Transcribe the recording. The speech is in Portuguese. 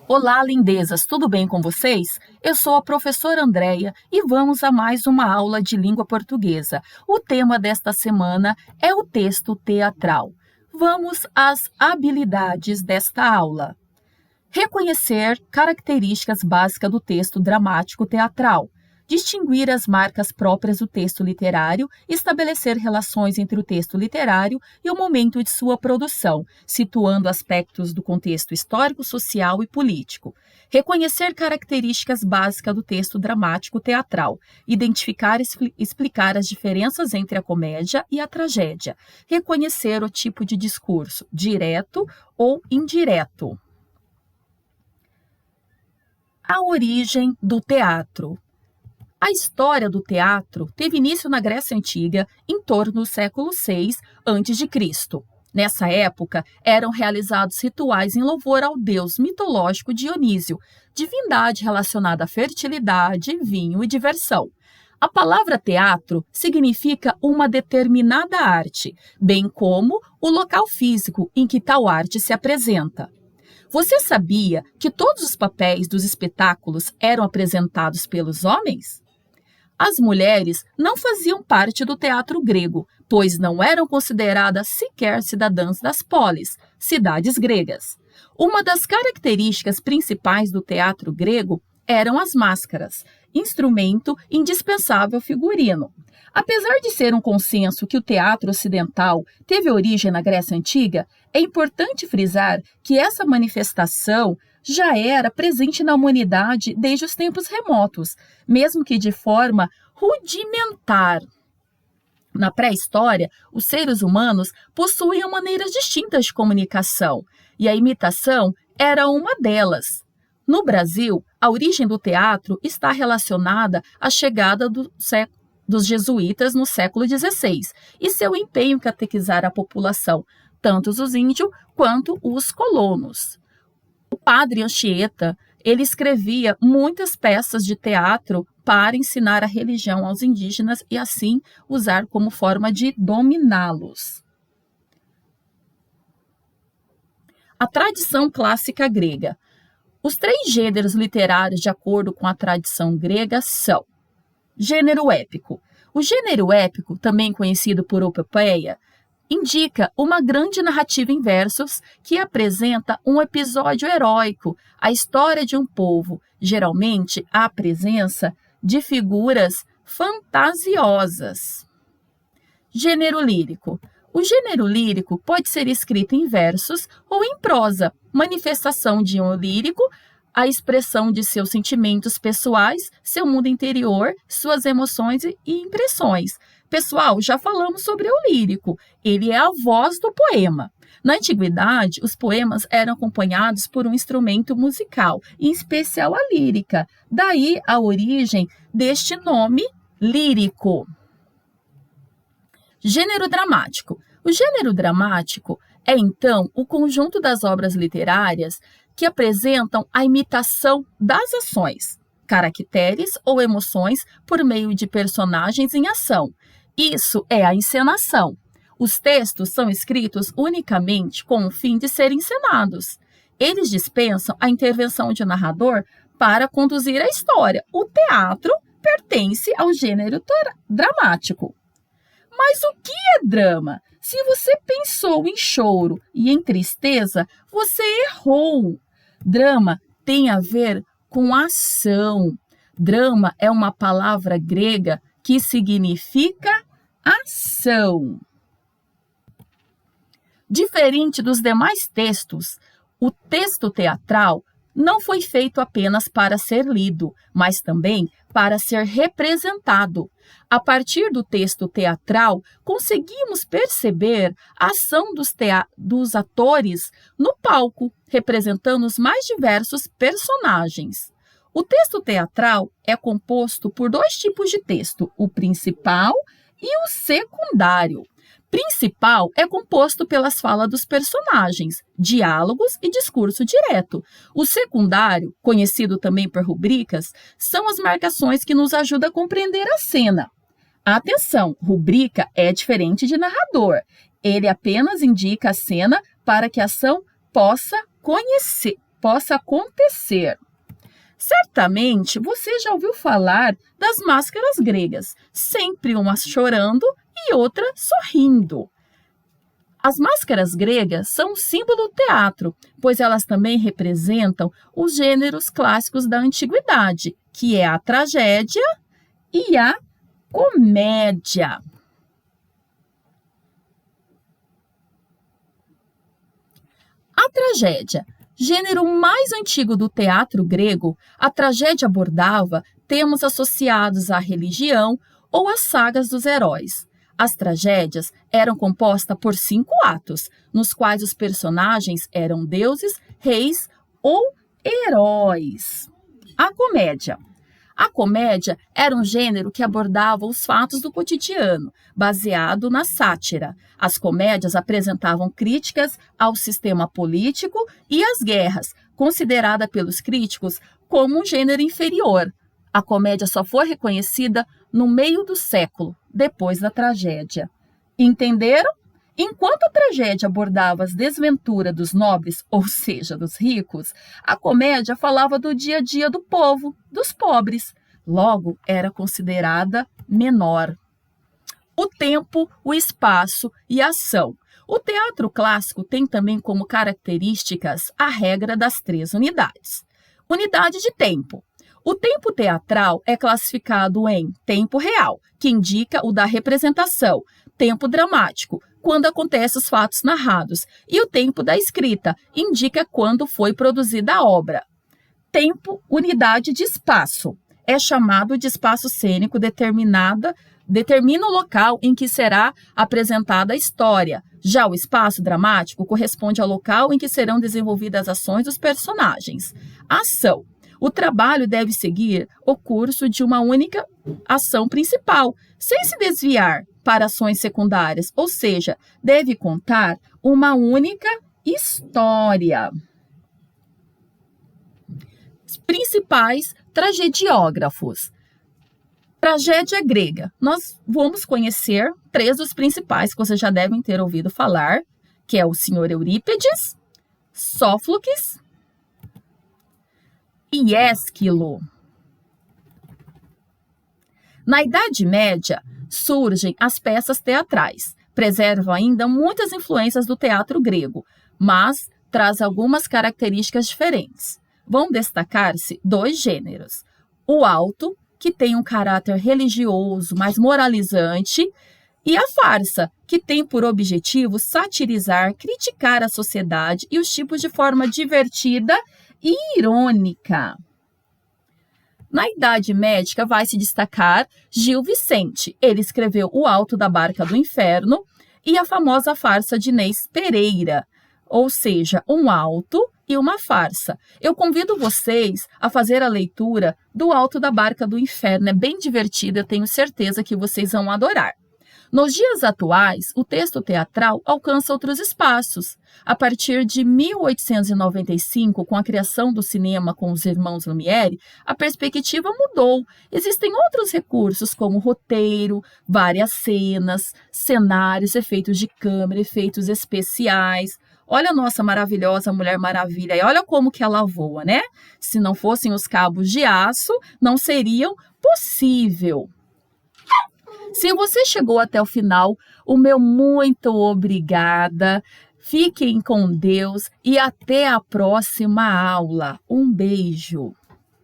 Olá, lindezas, tudo bem com vocês? Eu sou a professora Andreia e vamos a mais uma aula de língua portuguesa. O tema desta semana é o texto teatral. Vamos às habilidades desta aula. Reconhecer características básicas do texto dramático teatral. Distinguir as marcas próprias do texto literário, estabelecer relações entre o texto literário e o momento de sua produção, situando aspectos do contexto histórico, social e político. Reconhecer características básicas do texto dramático teatral. Identificar e explicar as diferenças entre a comédia e a tragédia. Reconhecer o tipo de discurso, direto ou indireto. A origem do teatro. A história do teatro teve início na Grécia Antiga, em torno do século VI a.C. Nessa época, eram realizados rituais em louvor ao deus mitológico Dionísio, divindade relacionada à fertilidade, vinho e diversão. A palavra teatro significa uma determinada arte, bem como o local físico em que tal arte se apresenta. Você sabia que todos os papéis dos espetáculos eram apresentados pelos homens? As mulheres não faziam parte do teatro grego, pois não eram consideradas sequer cidadãs das polis, cidades gregas. Uma das características principais do teatro grego eram as máscaras, instrumento indispensável figurino. Apesar de ser um consenso que o teatro ocidental teve origem na Grécia Antiga, é importante frisar que essa manifestação já era presente na humanidade desde os tempos remotos, mesmo que de forma rudimentar. Na pré-história, os seres humanos possuíam maneiras distintas de comunicação, e a imitação era uma delas. No Brasil, a origem do teatro está relacionada à chegada dos jesuítas no século XVI e seu empenho em catequizar a população, tanto os índios quanto os colonos. O padre Anchieta, ele escrevia muitas peças de teatro para ensinar a religião aos indígenas e assim usar como forma de dominá-los. A tradição clássica grega. Os três gêneros literários de acordo com a tradição grega são: gênero épico. O gênero épico, também conhecido por epopeia, indica uma grande narrativa em versos que apresenta um episódio heróico, a história de um povo. Geralmente, há a presença de figuras fantasiosas. Gênero lírico. O gênero lírico pode ser escrito em versos ou em prosa, manifestação de um lírico, a expressão de seus sentimentos pessoais, seu mundo interior, suas emoções e impressões. Pessoal, já falamos sobre o lírico. Ele é a voz do poema. Na antiguidade, os poemas eram acompanhados por um instrumento musical, em especial a lírica. Daí a origem deste nome lírico. Gênero dramático. O gênero dramático é, então, o conjunto das obras literárias que apresentam a imitação das ações, caracteres ou emoções por meio de personagens em ação. Isso é a encenação. Os textos são escritos unicamente com o fim de serem encenados. Eles dispensam a intervenção de narrador para conduzir a história. O teatro pertence ao gênero dramático. Mas o que é drama? Se você pensou em choro e em tristeza, você errou. Drama tem a ver com ação. Drama é uma palavra grega que significa ação. Diferente dos demais textos, o texto teatral não foi feito apenas para ser lido, mas também para ser representado. A partir do texto teatral, conseguimos perceber a ação dos atores no palco, representando os mais diversos personagens. O texto teatral é composto por dois tipos de texto, o principal e o secundário. Principal é composto pelas falas dos personagens, diálogos e discurso direto. O secundário, conhecido também por rubricas, são as marcações que nos ajudam a compreender a cena. Atenção, rubrica é diferente de narrador. Ele apenas indica a cena para que a ação possa possa acontecer. Certamente você já ouviu falar das máscaras gregas, sempre uma chorando e outra sorrindo. As máscaras gregas são um símbolo do teatro, pois elas também representam os gêneros clássicos da antiguidade, que é a tragédia e a comédia. A tragédia, gênero mais antigo do teatro grego, a tragédia abordava temas associados à religião ou às sagas dos heróis. As tragédias eram compostas por 5 atos, nos quais os personagens eram deuses, reis ou heróis. A comédia. A comédia era um gênero que abordava os fatos do cotidiano, baseado na sátira. As comédias apresentavam críticas ao sistema político e às guerras, considerada pelos críticos como um gênero inferior. A comédia só foi reconhecida no meio do século, depois da tragédia. Entenderam? Enquanto a tragédia abordava as desventuras dos nobres, ou seja, dos ricos, a comédia falava do dia a dia do povo, dos pobres. Logo, era considerada menor. O tempo, o espaço e a ação. O teatro clássico tem também como características a regra das 3 unidades. Unidade de tempo. O tempo teatral é classificado em tempo real, que indica o da representação, tempo dramático, quando acontecem os fatos narrados, e o tempo da escrita, indica quando foi produzida a obra. Tempo, unidade de espaço, é chamado de espaço cênico determina o local em que será apresentada a história. Já o espaço dramático corresponde ao local em que serão desenvolvidas as ações dos personagens. Ação. O trabalho deve seguir o curso de uma única ação principal, sem se desviar para ações secundárias, ou seja, deve contar uma única história. Os principais tragediógrafos. Tragédia grega. Nós vamos conhecer 3 dos principais que vocês já devem ter ouvido falar, que é o senhor Eurípides, Sófocles e Ésquilo. Na Idade Média, surgem as peças teatrais. Preservam ainda muitas influências do teatro grego, mas traz algumas características diferentes. Vão destacar-se 2 gêneros. O alto, que tem um caráter religioso, mais moralizante, e a farsa, que tem por objetivo satirizar, criticar a sociedade e os tipos de forma divertida e irônica. Na Idade Média vai se destacar Gil Vicente. Ele escreveu O Alto da Barca do Inferno e a famosa farsa de Inês Pereira, ou seja, um alto e uma farsa. Eu convido vocês a fazer a leitura do Alto da Barca do Inferno. É bem divertida, eu tenho certeza que vocês vão adorar. Nos dias atuais, o texto teatral alcança outros espaços. A partir de 1895, com a criação do cinema com os irmãos Lumière, a perspectiva mudou. Existem outros recursos como roteiro, várias cenas, cenários, efeitos de câmera, efeitos especiais. Olha a nossa maravilhosa Mulher Maravilha e olha como que ela voa, né? Se não fossem os cabos de aço, não seriam possível. Se você chegou até o final, o meu muito obrigada. Fiquem com Deus e até a próxima aula. Um beijo.